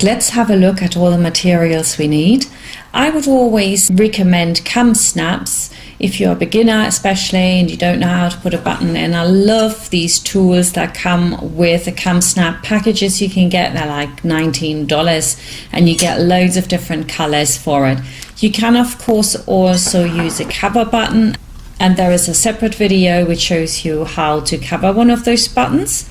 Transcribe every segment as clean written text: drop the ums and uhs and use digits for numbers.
Right, let's have a look at all the materials we need. I would always recommend KamSnaps if you're a beginner especially and you don't know how to put a button in. I love these tools that come with the KamSnap packages you can get. They're like $19 and you get loads of different colors for it. You can of course also use a cover button, and there is a separate video which shows you how to cover one of those buttons.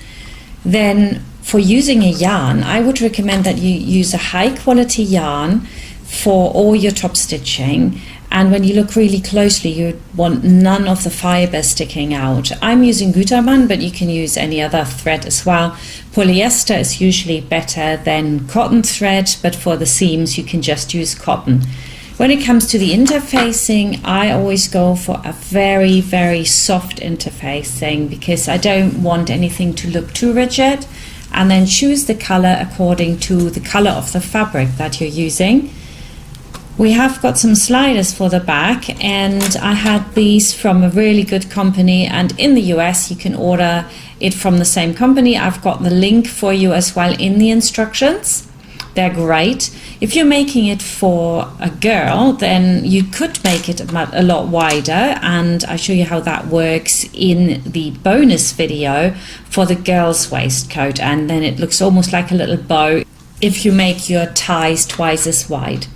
Then for using a yarn, I would recommend that you use a high quality yarn for all your top stitching, and when you look really closely you want none of the fiber sticking out. I'm using Gutermann, but you can use any other thread as well. Polyester is usually better than cotton thread, but for the seams you can just use cotton. When it comes to the interfacing, I always go for a very, very soft interfacing because I don't want anything to look too rigid, and then choose the color according to the color of the fabric that you're using. We have got some sliders for the back, and I had these from a really good company, and in the US you can order it from the same company. I've got the link for you as well in the instructions. They're great. If you're making it for a girl, then you could make it a lot wider, and I show you how that works in the bonus video for the girl's waistcoat, and then it looks almost like a little bow if you make your ties twice as wide.